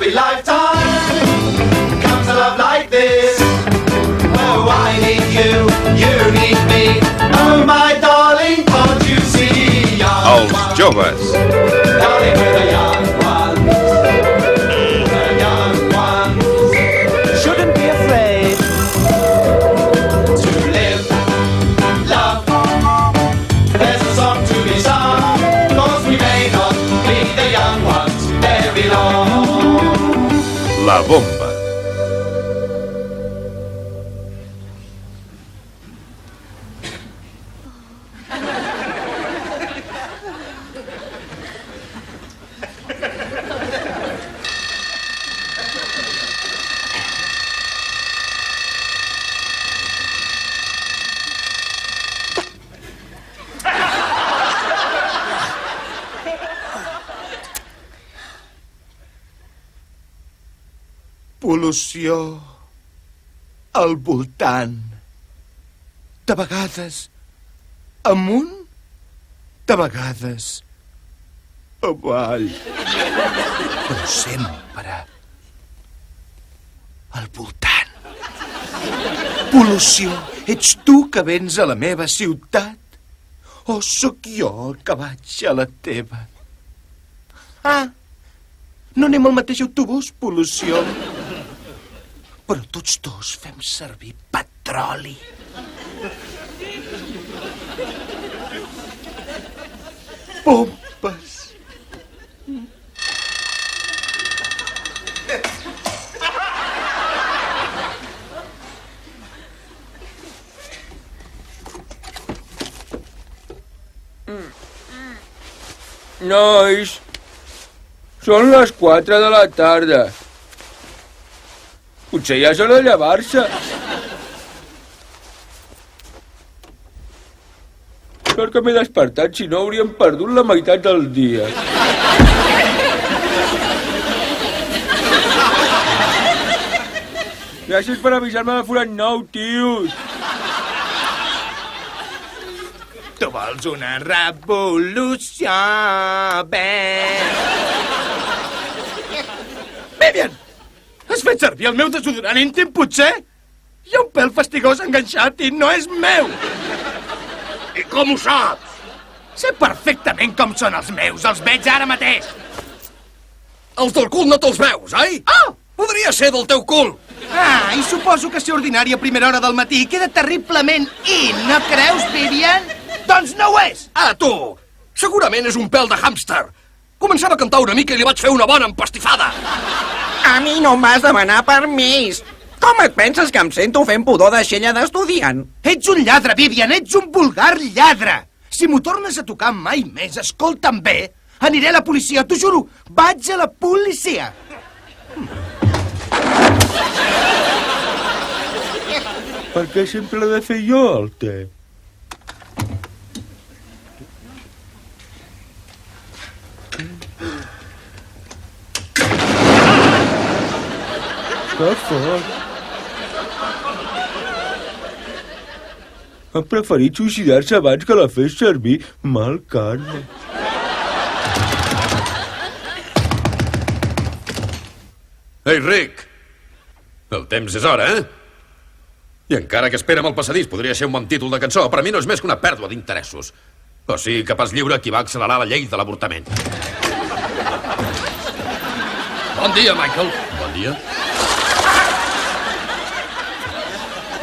every lifetime comes a love like this. Oh, I need you, you need me. Oh, my darling, can't you see? Els joves. Darling, we're the young ones. The young ones. Shouldn't be afraid To live, love. There's a song to be sung. 'Cause we may not be the young ones very long. La bomba. Pol·lució al voltant. De vegades amunt, de vegades avall. Però sempre al voltant. Pol·lució, ets tu que vens a la meva ciutat? O sóc jo el que vaig a la teva? Ah, no anem al mateix autobús, pol·lució. Però tots dos fem servir petroli. Pompes. Nois, són les 4 de la tarda. Potser ja és hora de llevar-se. Sort que m'he despertat, si no hauríem perdut la meitat del dia. Gràcies per avisar-me de forat nou, tios. Tu vols una revolució, Vivian! Has fet servir el meu desodorant íntim, potser? Hi ha un pèl fastigós enganxat i no és meu! I com ho saps? Sé perfectament com són els meus, els veig ara mateix! Els del cul no te'ls veus, oi? Oh! Podria ser del teu cul. Ah, i suposo que ser ordinari a primera hora del matí queda terriblement in, no creus, Vivian? Doncs no ho és! Ah, tu! Segurament és un pèl de hàmster. Començava a cantar una mica i li vaig fer una bona empastifada. A mi no em vas demanar permís. Com et penses que em sento fent pudor de xella d'estudiant? Ets un lladre, Vivian, ets un vulgar lladre! Si m'ho tornes a tocar mai més, escolta'm bé, aniré a la policia, t'ho juro, vaig a la policia! Per què sempre l'he de fer jo, el té? Que fort. Ha preferit suïcidar-se abans que la fes servir mal carn. Ei, Rick! El temps és hora, eh? I encara que espera amb el passadís podria ser un bon títol de cançó, per a mi no és més que una pèrdua d'interessos. O sigui que pas lliure qui va accelerar la llei de l'avortament. Bon dia, Michael. Bon dia.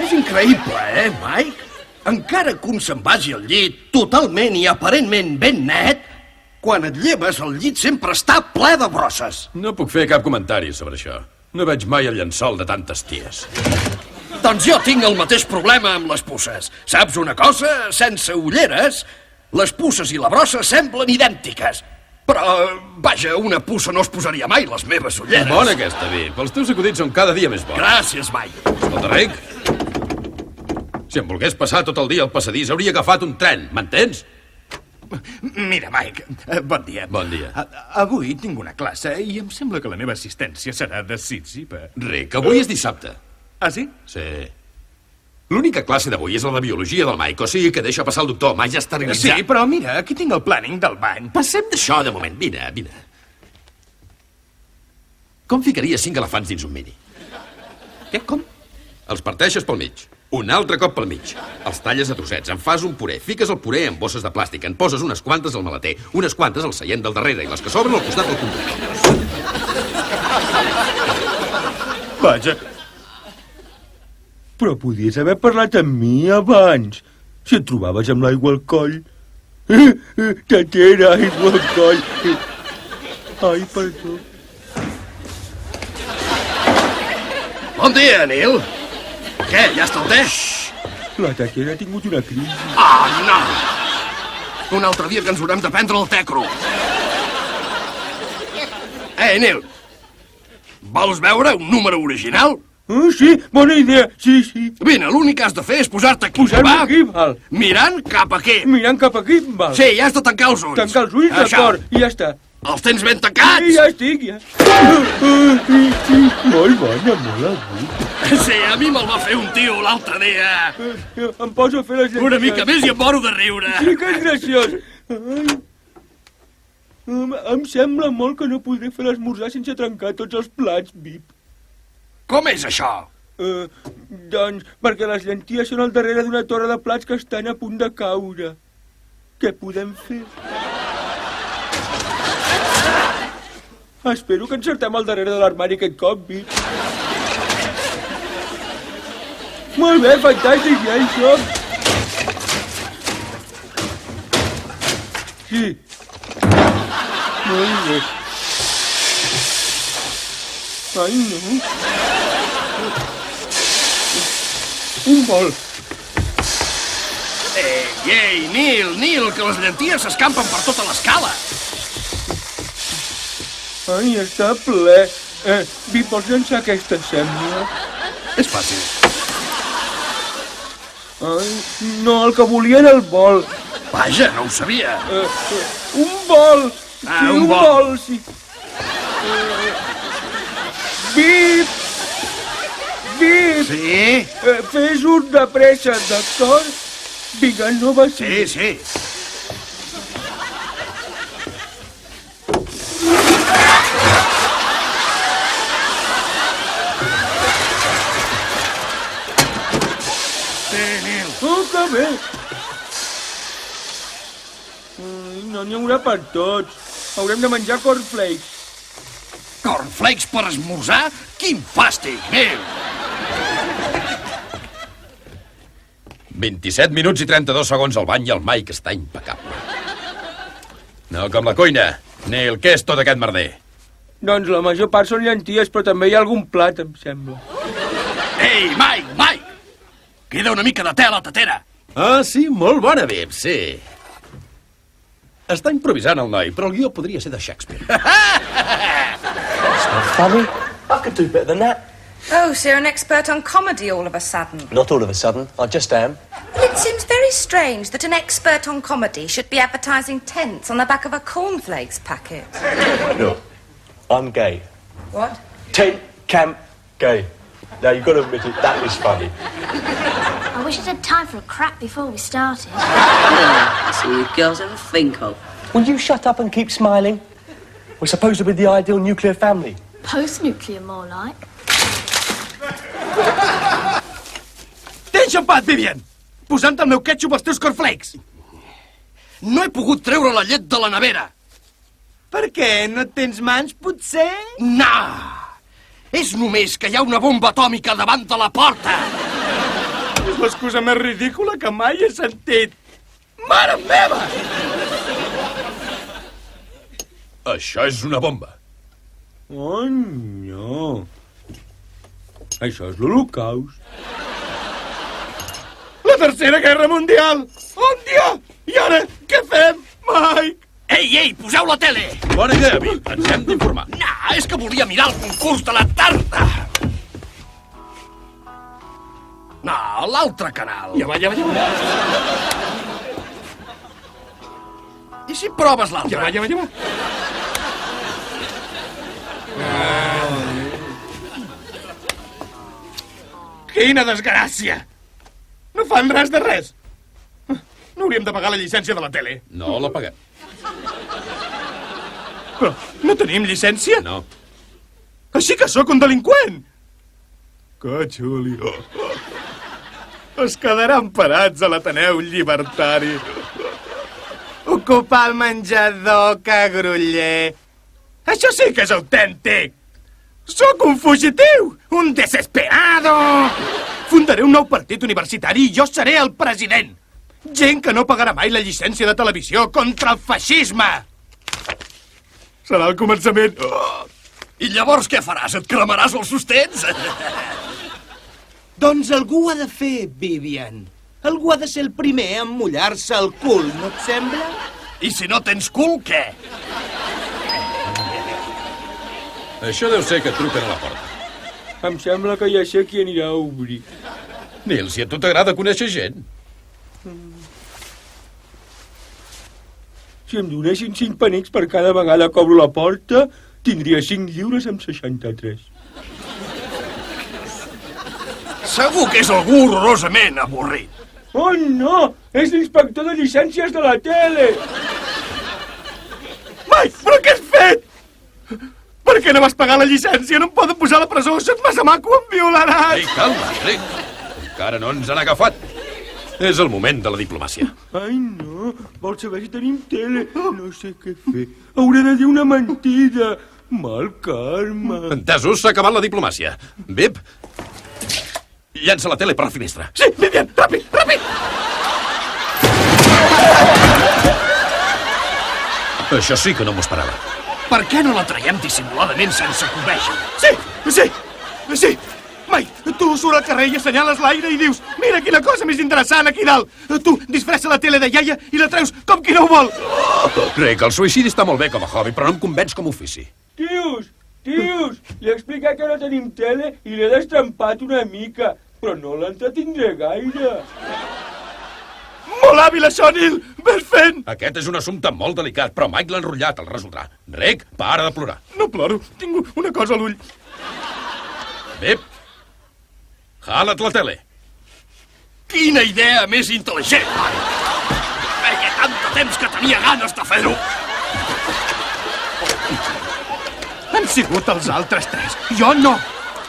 És increïble, Mike? Encara que un se'n vagi al llit totalment i aparentment ben net, quan et lleves el llit sempre està ple de brosses. No puc fer cap comentari sobre això. No veig mai el llençol de tantes ties. Doncs jo tinc el mateix problema amb les pusses. Saps una cosa? Sense ulleres, les pusses i la brossa semblen idèntiques. Però, vaja, una pussa no es posaria mai les meves ulleres. Bona aquesta, Vip. Els teus acudits són cada dia més bons. Gràcies, Mike. Escolta, Rick, si em volgués passar tot el dia al passadís, hauria agafat un tren, m'entens? Mira, Mike, bon dia. Bon dia. Avui tinc una classe i em sembla que la meva assistència serà decisiva. Rick, avui és dissabte. Ah, sí? Sí. L'única classe d'avui és la de biologia del Mike, o sigui que deixa passar el doctor, mai ja esterilitzat. Sí, però mira, aquí tinc el planning del bany. Passem d'això de moment, vine, vine. Com ficaries 5 elefants dins un mini? Què, com? Els parteixes pel mig, un altre cop pel mig. Els talles a trossets, en fas un puré, fiques el puré en bosses de plàstic, en poses unes quantes al maleter, unes quantes al seient del darrere i les que sobren al costat del conductor. Vaja. Però podies haver parlat amb mi abans. Si et trobaves amb l'aigua al coll. Tatera, aigua al coll. Ai, perdó. Bon dia, Neil. Què, ja està el te? La tatera ha tingut una crisi. Ah, no! Un altre dia que ens haurem de prendre el te cru. Neil. Vols veure un número original? Sí, bona idea, sí. Vine, l'únic que has de fer és posar-te aquí. Posar-me va? aquí, val. Mirant cap aquí. Mirant cap aquí, val. Sí, ja has de tancar els ulls. Tancar els ulls, Això. d'acord, i ja està. Els tens ben tancats? Sí, ja estic, ja. Molt bona, molt agut. Sí, a mi me'l va fer un tio l'altre dia. Em poso a fer les llenties. Una mica més i em moro de riure. Sí que és graciós. Ai. Em sembla molt que no podré fer l'esmorzar sense trencar tots els plats, Bip. Com és això? Doncs perquè les llenties són al darrere d'una torre de plats que estan a punt de caure. Què podem fer? Espero que encertem al darrere de l'armari aquest cop, Bip. Molt bé, fantàstic, ja hi som. Sí. Molt bé. Ai, no. Un bol. Ei, Neil, que les llenties s'escampen per tota l'escala. Ai, està ple. Bip, vols llançar aquesta sèmia? És fàcil. Ai, no, el que volia era el bol. Vaja, no ho sabia. Un bol. Ah, Sí, un un bol. bol, sí. Bip! Bip! Sí? Fes-ho de pressa, d'acord? Vinga, no va ser. Sí. Oh, que bé! No n'hi haurà per tots. Haurem de menjar cornflakes. Cornflakes per esmorzar? Quin fàstic, Neil! 27 minuts i 32 segons al bany i el Mike està impecable. No com la cuina. Neil, què és tot aquest merder? Doncs la major part són llenties, però també hi ha algun plat, em sembla. Ei, Mike! Queda una mica de te a la tatera. Ah, sí, molt bona, Bip, sí. Està improvisant el noi, però el guió podria ser de Shakespeare. Funny? I could do better than that. Oh, so you're an expert on comedy all of a sudden. Not all of a sudden. I just am. Well, it seems very strange that an expert on comedy should be advertising tents on the back of a cornflakes packet. Look, I'm gay. What? Tent, camp, gay. Now, you've got to admit it, that is funny. I wish I'd had time for a crap before we started. That's all you girls ever think of. Will you shut up and keep smiling? We're supposed to be the ideal nuclear family. Post-nuclear, more like. T'he enxampat, Vivian! Posant el meu ketchup als teus cornflakes. No he pogut treure la llet de la nevera. Per què? No tens mans, potser? No! És només que hi ha una bomba atòmica davant de la porta. És l'excusa més ridícula que mai he sentit. Mare meva! Això és una bomba. Oh, no. Això és l'Holocaust. La Tercera Guerra Mundial! On dia? I ara, què fem, Mike? Ei, poseu la tele! Bona idea, Bip. Ens hem d'informar. No, és que volia mirar el concurs de la tarda. No, l'altre canal. Ja va. I si proves l'altre? Ja va. Quina desgràcia! No fan res de res. No hauríem de pagar la llicència de la tele. No la paguem. Però no tenim llicència? No. Així que sóc un delinqüent! Que xulio! Es quedaran parats a l'Ateneu Llibertari. Ocupar el menjador, que groller! Això sí que és autèntic! Sóc un fugitiu! Un desesperado! Fundaré un nou partit universitari i jo seré el president! Gent que no pagarà mai la llicència de televisió contra el feixisme! Serà el començament. I llavors què faràs? Et cremaràs els sostens? Doncs algú ho ha de fer, Vivian. Algú ha de ser el primer a mullar-se el cul, no et sembla? I si no tens cul, què? Això deu ser que et truquen a la porta. Em sembla que ja sé qui anirà a obrir. Nil, si a tu t'agrada conèixer gent. Si em donessin 5 penics per cada vegada que obro la porta, tindria 5 lliures amb 63. Segur que és algú horrorosament avorrit. Oh, no! És l'inspector de llicències de la tele! Mai, però què has fet? Per què no vas pagar la llicència? No em poden posar a la presó, soc massa maco, em violaràs! Ei, calma, Rick. Encara no ens han agafat. És el moment de la diplomàcia. Ai, no. Vols saber si tenim tele? No sé què fer. Hauré de dir una mentida. Mal karma. Entesos, s'ha acabat la diplomàcia. Vip, llença la tele per la finestra. Sí, Vivian, ràpid, ràpid! Això sí que no m'ho esperava. Per què no la traiem dissimuladament sense cobeja? Sí! Mai, tu surt al carrer i assenyales l'aire i dius mira quina cosa més interessant aquí dalt. Tu disfressa la tele de iaia i la treus com qui no ho vol. Rick, el suïcidi està molt bé com a hobby, però no em convenç com a ofici. Tios, li he explicat que no tenim tele i l'he destrempat una mica, però no l'entretindré gaire. Molt hàbil això, Nil! Ben fent! Aquest és un assumpte molt delicat, però Mike l'ha enrotllat, el resoldrà. Rick, para de plorar. No ploro, tinc una cosa a l'ull. Vip, jala't la tele. Quina idea més intel·ligent! Feia tant de temps que tenia ganes de fer-ho! Han sigut els altres 3. Jo no.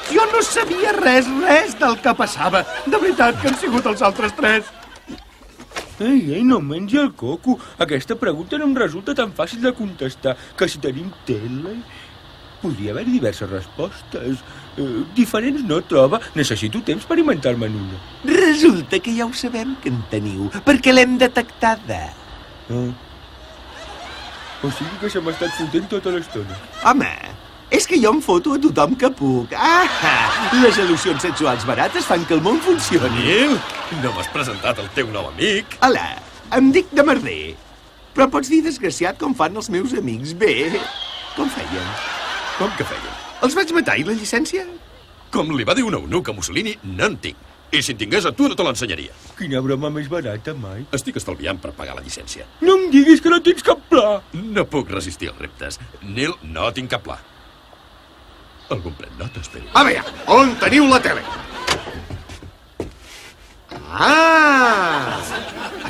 Jo no sabia res del que passava. De veritat que han sigut els altres 3. Ei, no mengi el coco. Aquesta pregunta no em resulta tan fàcil de contestar que si tenim tele... Podria haver diverses respostes. Diferents no troba. Necessito temps per inventar-me'n una. Resulta que ja ho sabem que en teniu, perquè l'hem detectada. O sigui que se m'ha estat fotent tota l'estona. Home, és que jo em foto a tothom que puc. Les al·lusions sexuals barates fan que el món funcioni. Nil, no m'has presentat el teu nou amic. Hola, em dic de merder. Però pots dir desgraciat com fan els meus amics. Bé, com feien? Com que feien? Els vaig matar i la llicència? Com li va dir un eunuc a Mussolini, no en tinc. I si en tingués a tu no te l'ensenyaria. Quina broma més barata, mai. Estic estalviant per pagar la llicència. No em diguis que no tens cap pla. No puc resistir els reptes. Nil, no tinc cap pla. Algú pren nota, espero. A veure, on teniu la tele?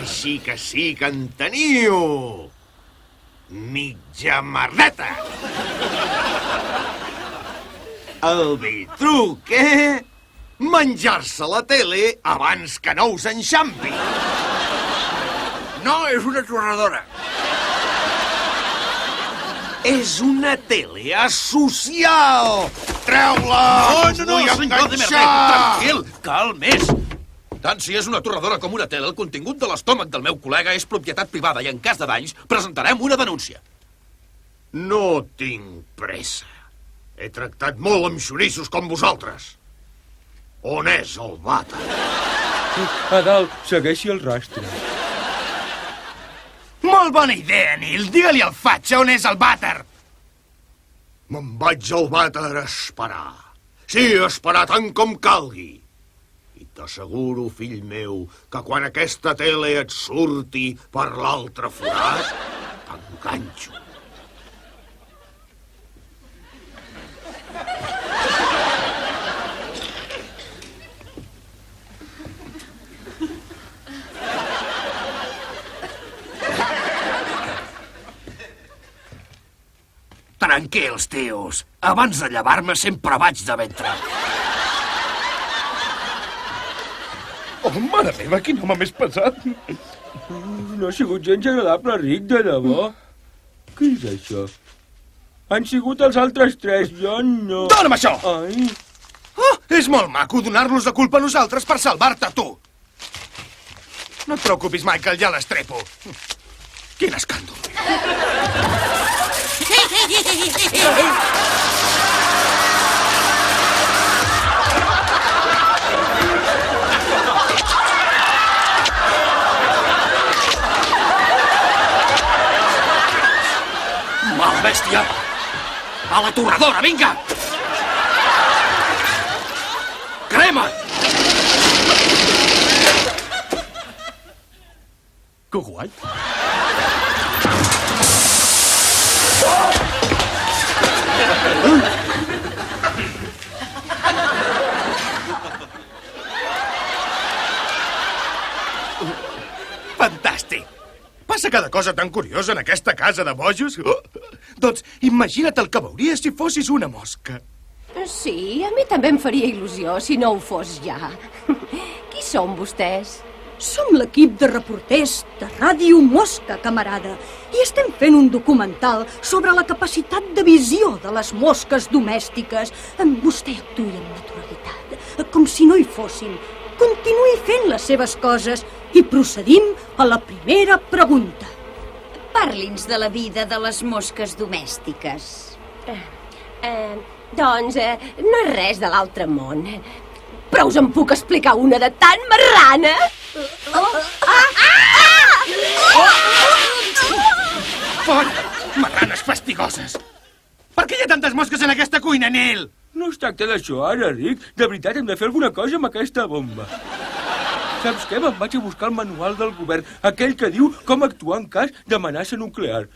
Així que sí que en teniu. Mitja merdeta. El vell truc, menjar-se la tele abans que no us enxampi. No, és una torradora. És una tele asocial. Treu-la! No, senyor de merder, tranquil, calmes. Tant si és una torradora com una tele, el contingut de l'estómac del meu col·lega és propietat privada i en cas de danys presentarem una denúncia. No tinc pressa. He tractat molt amb xorissos com vosaltres. On és el vàter? A dalt, segueixi el rastre. Molt bona idea, Nil. Digue-li al fatxa on és el vàter. Me'n vaig al vàter a esperar. Sí, a esperar tant com calgui. I t'asseguro, fill meu, que quan aquesta tele et surti per l'altre forat, t'enganxo. Tranquils, tios. Abans de llevar-me sempre vaig de ventre. Oh, mare meva, quin home més pesat. No ha sigut gens agradable, Rick, de debò. Què és això? Han sigut els altres tres, jo no... Dóna'm això! Ai... Oh, és molt maco donar-los la culpa a nosaltres per salvar-te, tu. No et preocupis, Michael, ja l'estrepo. Quin escàndol. Mal bèstia! A la torradora, vinga! Crema! Que guai! Fantàstic! Passa cada cosa tan curiosa en aquesta casa de bojos. Oh. Doncs imagina't el que veuries si fossis una mosca. Sí, a mi també em faria il·lusió si no ho fos ja. Qui són vostès? Som l'equip de reporters de Ràdio Mosca, camarada, i estem fent un documental sobre la capacitat de visió de les mosques domèstiques. Vostè actuï amb naturalitat, com si no hi fossin. Continuï fent les seves coses i procedim a la primera pregunta. Parli'ns de la vida de les mosques domèstiques. Doncs no és res de l'altre món. Però us en puc explicar una de tan marrana? Fora! Marranes fastigoses! Per què hi ha tantes mosques en aquesta cuina, Neil? No es tracta d'això ara, Rick. De veritat, hem de fer alguna cosa amb aquesta bomba. Saps què? Me'n vaig a buscar el manual del govern, aquell que diu com actuar en cas d'amenaça nuclear.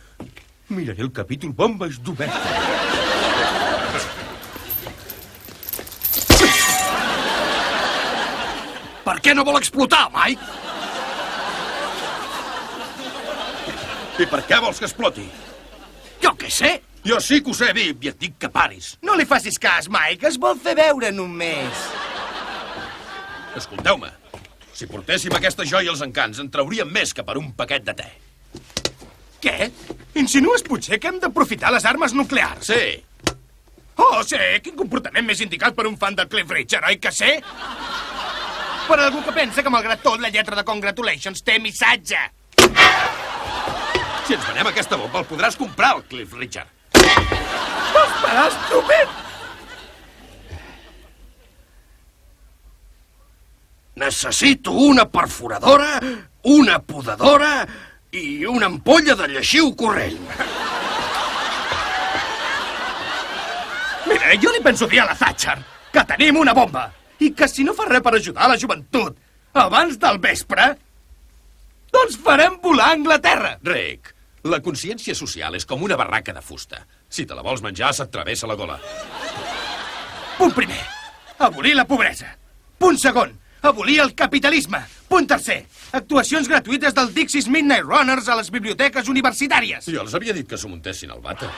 Miraré el capítol Bombes domèstiques. Per què no vol explotar, Mike? I per què vols que exploti? Jo què sé. Jo sí que ho sé, Vip, i et dic que paris. No li facis cas, Mike. Es vol fer veure només. Escolteu-me. Si portéssim aquesta joia als encants, en trauríem més que per un paquet de te. Què? Insinues potser que hem d'aprofitar les armes nuclears? Sí. Oh, sí. Quin comportament més indicat per un fan de Cliff Richard, oi que sé? Per algú que pensa que, malgrat tot, la lletra de Congratulations té missatge. Si ens venem aquesta bomba, el podràs comprar, el Cliff Richard. Espera, estúpid! Necessito una perforadora, una podadora i una ampolla de lleixiu corrent. Mira, jo li penso dir a la Thatcher que tenim una bomba i que si no fa res per ajudar la joventut abans del vespre, doncs farem volar Anglaterra. Rick, la consciència social és com una barraca de fusta. Si te la vols menjar, se't travessa la gola. Punt primer, abolir la pobresa. Punt segon, abolir el capitalisme. Punt tercer, actuacions gratuïtes del Dixie's Midnight Runners a les biblioteques universitàries. Jo els havia dit que s'ho muntessin al vàter.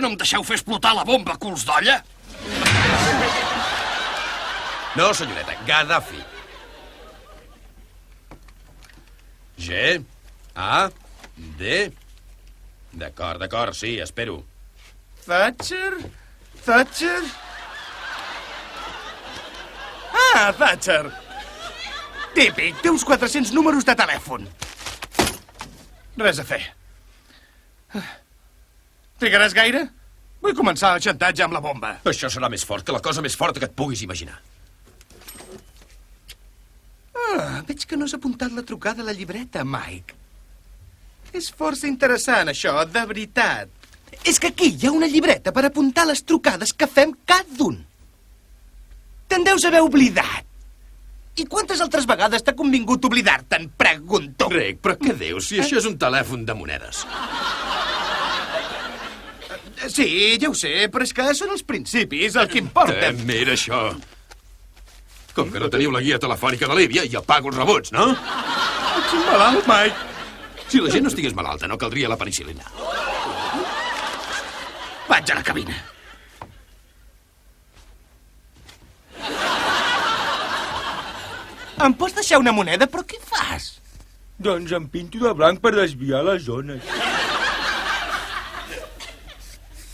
no em deixeu fer explotar la bomba, culs d'olla? No, senyoreta, Gaddafi. G, A, D... D'acord, sí, espero. Thatcher? Thatcher? Ah, Thatcher! Típic, té uns 400 números de telèfon. Res a fer. Trigaràs gaire? Vull començar el xantatge amb la bomba. Això serà més fort que la cosa més forta que et puguis imaginar. Veig que no has apuntat la trucada a la llibreta, Mike. És força interessant, això, de veritat. És que aquí hi ha una llibreta per apuntar les trucades que fem cada un. Te'n deus haver oblidat. I quantes altres vegades t'ha convingut oblidar-te'n, pregunto? Rick, però què dius, si això és un telèfon de monedes? Sí, ja ho sé, però és que són els principis el que importa. Mira això. Com que no teniu la guia telefònica de Líbia, jo pago els rebuts, no? Ets un malalt, Mike. Si la gent no estigués malalta, no caldria la penicil·lina. Vaig a la cabina. Em pots deixar una moneda, però què fas? Doncs em pinto de blanc per desviar les zones.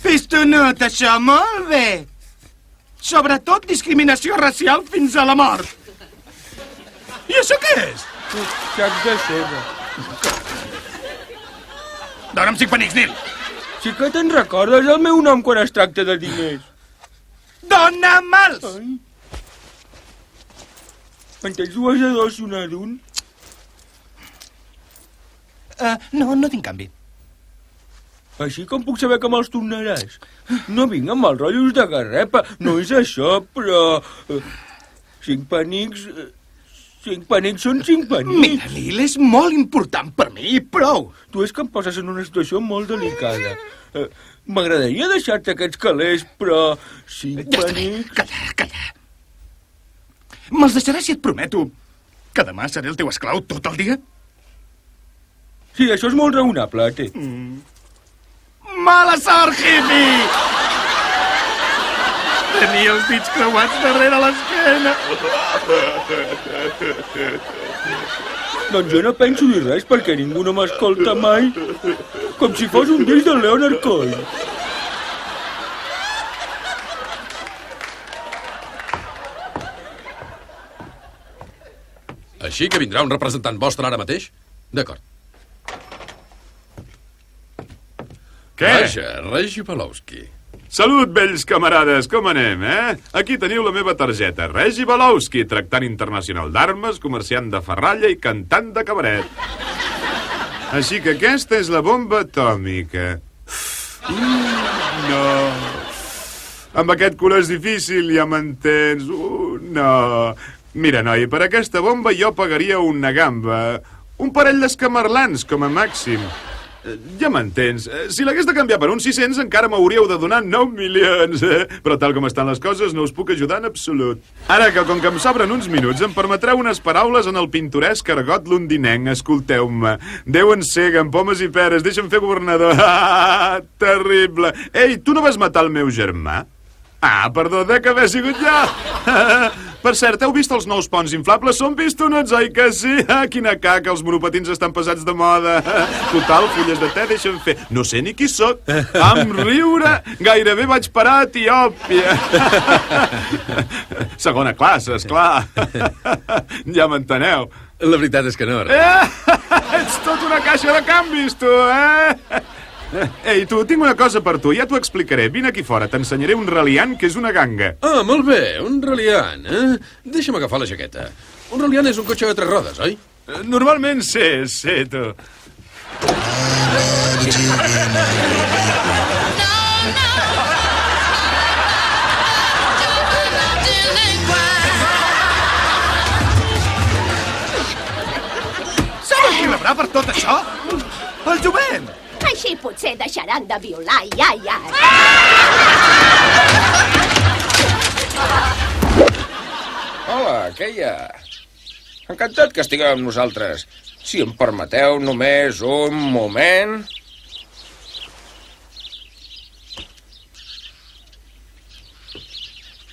Pistonut, això, molt bé. Sobretot discriminació racial fins a la mort. I això què és? Sacs de seda. Dóna'm 5 penics, Nil. Sí que te'n recordes el meu nom quan es tracta de diners. Dóna'm-els! En tens dues de dos i una d'un? No tinc canvi. Així com puc saber que me'ls tornaràs? No vinc amb els rotllos de garrepa, no és això, però... 5 penics... 5 penics són 5 penics. Mira, Lil, és molt important per mi, prou. Tu és que em poses en una situació molt delicada. M'agradaria deixar-te aquests calés, però... 5 penics... Calla. Me'ls deixaràs si et prometo que demà seré el teu esclau tot el dia? Sí, això és molt raonable, té. Mala sort, hippie! Tenia els dits creuats darrere l'esquena. Doncs jo no penso dir res perquè ningú no m'escolta mai. Com si fos un disc del Leonard Cohen. Així que vindrà un representant vostre ara mateix? D'acord. Què? Vaja, Regi Balowski. Salut, vells camarades, com anem, eh? Aquí teniu la meva targeta. Regi Balowski, tractant internacional d'armes, comerciant de ferralla i cantant de cabaret. Així que aquesta és la bomba atòmica. No. Amb aquest color és difícil, ja m'entens. No. Mira, noi, per aquesta bomba jo pagaria una gamba. Un parell d'escamarlans, com a màxim. Ja m'entens. Si l'hagués de canviar per uns 600 encara m'hauríeu de donar 9 milions. Però tal com estan les coses no us puc ajudar en absolut. Ara que com que em sobren uns minuts em permetreu unes paraules en el pintoresc argot londinenc. Escolteu-me. Déu en cega, amb pomes i peres, deixa'm fer governador. Terrible. Ei, tu no vas matar el meu germà? Perdó, dec haver sigut jo. Per cert, heu vist els nous ponts inflables? Són pistonuts, oi que sí? Quina caca, els monopatins estan passats de moda. Total, fulles de te deixen fer. No sé ni qui sóc. Amb riure, gairebé vaig parar a Etiòpia. Segona classe, esclar. Ja m'enteneu. La veritat és que no, Ets tot una caixa de canvis, tu, eh? Ei, tu, tinc una cosa per tu, ja t'ho explicaré. Vine aquí fora, t'ensenyaré un reliant que és una ganga. Molt bé, un reliant, eh? Deixa'm agafar la jaqueta. Un reliant és un cotxe de 3 rodes, oi? Normalment sí, tu. Sabeu qui rebrà per tot això? El jovent! Així potser deixaran de violar iaies. Hola, què hi ha? Encantat que estigueu amb nosaltres. Si em permeteu només un moment...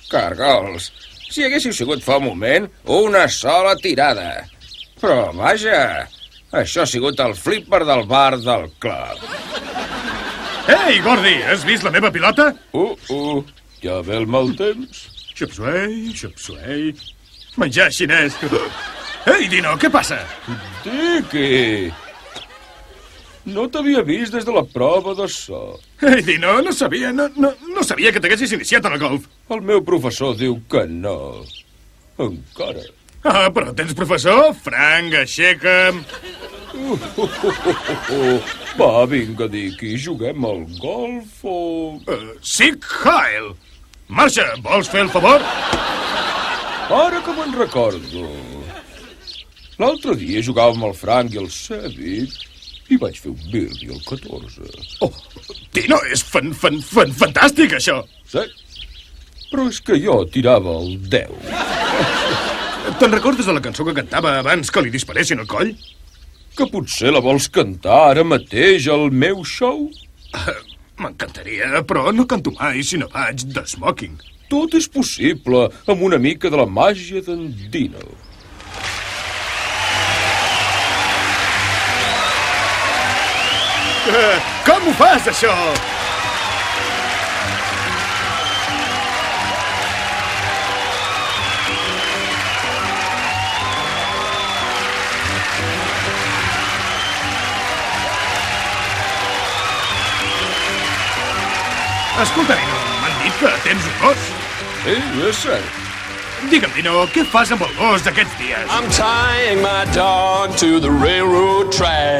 Cargols, si haguéssiu sigut fa un moment, una sola tirada. Però, vaja, això ha sigut el flipper del bar del club. Ei, Gordy, has vist la meva pilota? Ja ve el mal temps. Xup-suei, xup-suei. Menjar xinès. Ei, Dino, què passa? Dicky! No t'havia vist des de la prova de so. Ei, Dino, no sabia que t'haguessis iniciat en el golf. El meu professor diu que no. Encara. Ah, però tens professor? Frank, aixeca'm. Va, vinga, Dicky, juguem al golf o... Sic Heil! Marxa, vols fer el favor? Ara que me'n recordo. L'altre dia jugava amb el Frank i el Cèvic i vaig fer un birdie al 14. Oh, Dino, és fantàstic, això. Sí, però és que jo tirava el 10. Te'n recordes de la cançó que cantava abans que li disparessin el coll? Que potser la vols cantar ara mateix al meu show? M'encantaria, però no canto mai si no vaig de smoking. Tot és possible amb una mica de la màgia d'en Dino. Com ho fas, això? Escolta, Dino, m'han dit que tens un gos. Sí, és cert. Digue'm, Dino, què fas amb el gos d'aquests dies? I'm tying my dog to the railroad track.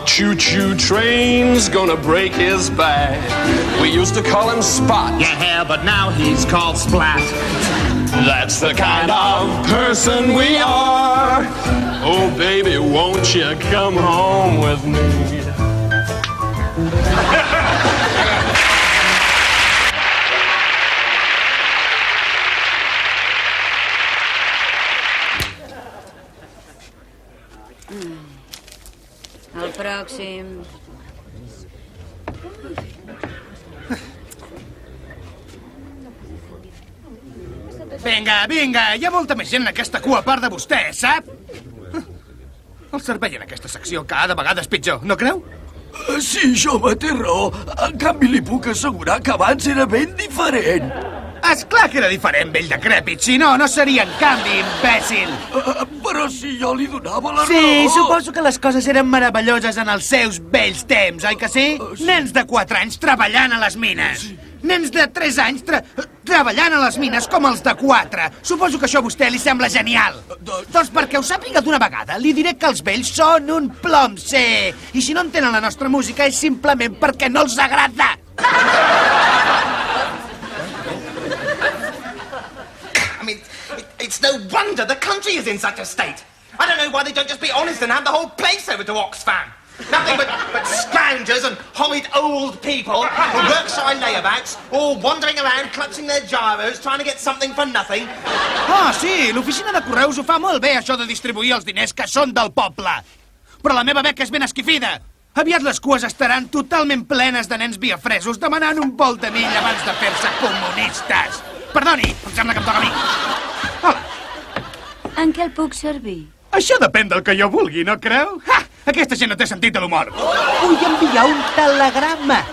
Choo-choo train's gonna break his back. We used to call him Spot. Yeah, but now he's called Splat. That's the kind of person we are. Oh, baby, won't you come home with me? El pròxim. Vinga, hi ha molta més gent en aquesta cua a part de vostè, sap? El servei en aquesta secció cada vegada és pitjor, no creu? Sí, jove, té raó. En canvi, li puc assegurar que abans era ben diferent. Esclar que era diferent, vell decrèpit. Si no, no seria en canvi, imbècil. Però si jo li donava la raó... Sí, suposo que les coses eren meravelloses en els seus vells temps, oi que sí? Nens de 4 anys treballant a les mines. Nens de 3 anys treballant a les mines com els de 4. Suposo que això a vostè li sembla genial. Doncs perquè ho sàpiga d'una vegada, li diré que els vells són un plom, sí. I si no entenen la nostra música és simplement perquè no els agrada. I mean, it's no wonder the country is in such a state. I don't know why they don't just be honest and hand the whole place over to Oxfam. Nothing but scoundrels and horrid old people who work shy layabouts, all wandering around clutching their gyros, trying to get something for nothing. Ah, sí, l'oficina de correus ho fa molt bé, això de distribuir els diners que són del poble. Però la meva beca és ben esquifida. Aviat les cues estaran totalment plenes de nens biafresos demanant un vol de milla abans de fer-se comunistes. Perdoni, em sembla que em toca a mi. Hola. En què el puc servir? Això depèn del que jo vulgui, no creu? Ha! Aquesta gent no té sentit de l'humor. Vull enviar un telegrama.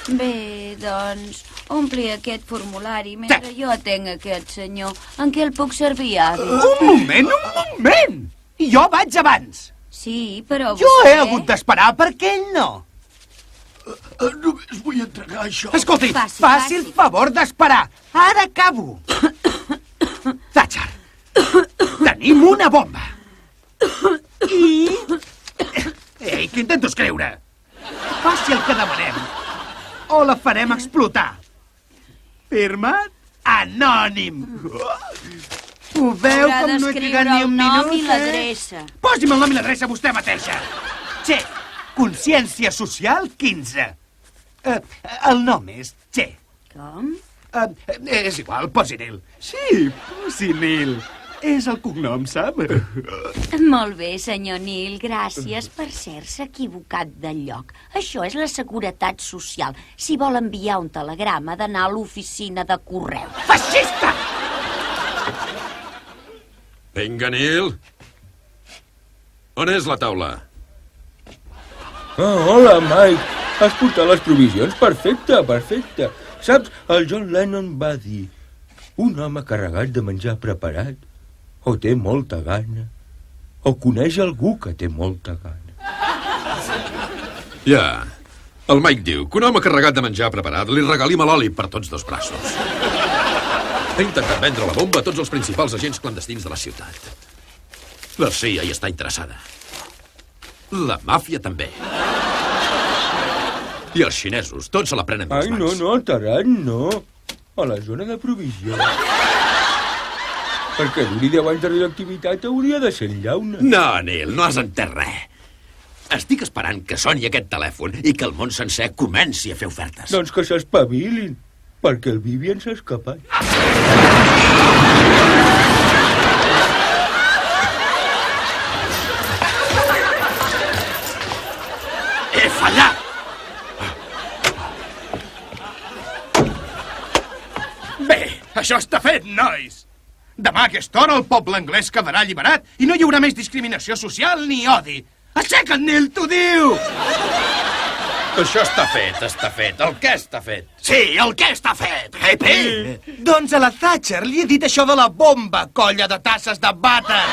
Bé, doncs, ompli aquest formulari mentre jo atenc aquest senyor. En què el puc servir, avi? Un moment! I jo vaig abans. Sí, però Jo he hagut d'esperar perquè ell no. Només vull entregar això. Escolti, faci el favor d'esperar. Ara acabo. Thatcher, tenim una bomba. I... Ei, què intento escriure? Faci el que demanem o la farem explotar. Firmat anònim. Ho veu com no he trigat ni un minut, el nom i l'adreça. Posi'm el nom i l'adreça vostè mateixa. Che, Consciència Social 15. El nom és Che. Com? És igual, posi Nil. Sí, posi Nil. És el cognom, sap? Molt bé, senyor Neil, gràcies. Per cert, s'ha equivocat de lloc. Això és la Seguretat Social. Si vol enviar un telegrama, ha d'anar a l'oficina de correu. Feixista! Vinga, Neil. On és la taula? Ah, hola, Mike. Has portat les provisions? Perfecte, perfecte. Saps, el John Lennon va dir: un home carregat de menjar preparat o té molta gana o coneix algú que té molta gana. Ja. El Mike diu que un home carregat de menjar preparat li regalim a l'oli per tots dos braços. Ha intentat vendre la bomba a tots els principals agents clandestins de la ciutat. La CIA hi està interessada. La màfia també. I els xinesos, tots se la prenen dels mans. No, Taran, no. A la zona de provisió. Perquè duri 10 anys de radioactivitat hauria de ser en llauna. No, Neil, no has entès res. Estic esperant que soni aquest telèfon i que el món sencer comenci a fer ofertes. Doncs que s'espavilin, perquè el Vivian s'ha escapat. He fallat! Bé, això està fet, nois! Demà a aquesta hora el poble anglès quedarà alliberat i no hi haurà més discriminació social ni odi. Aixeca't, Neil, t'ho diu! Això està fet, està fet. El què està fet? Sí, el què està fet, hippie? Doncs a la Thatcher li he dit això de la bomba, colla de tasses de vàter.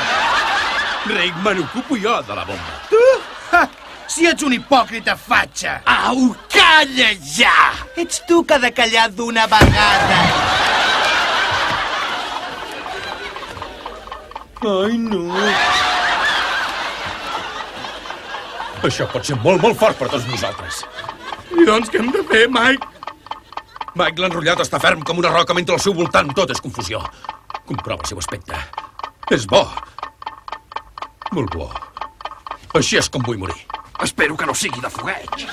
Rick, me n'ocupo jo de la bomba. Tu? Ha! Si ets un hipòcrita fatxa. Au, calla ja! Ets tu que ha de callar d'una vegada. Ai, no. Això pot ser molt, molt fort per tots nosaltres. I doncs què hem de fer, Mike? Mike, l'enrotllat està ferm com una roca mentre al seu voltant tot és confusió. Comprova el seu aspecte. És bo. Molt bo. Així és com vull morir. Espero que no sigui de fogueig.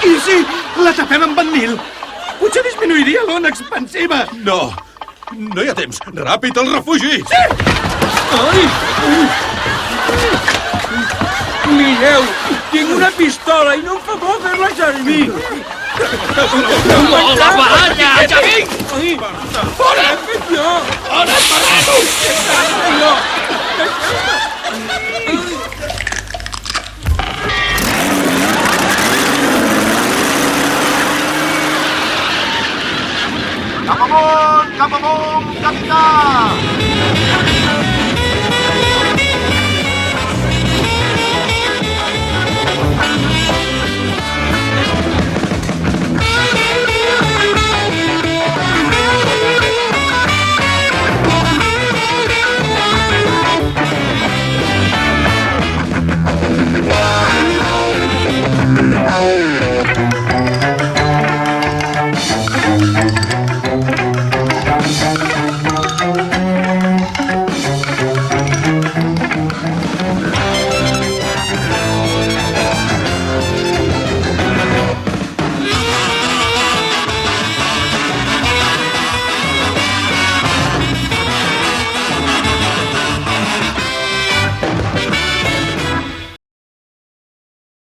I si la tapem amb en Neil? Potser disminuiria l'ona expansiva. No, no hi ha temps. Ràpid al refugi! Sí! Ai! Mireu, tinc una pistola i no em fa por fer-la servir. No, la baralla! Ja vinc! Fora! Jo! Fora, marrano! Cap amunt, capità!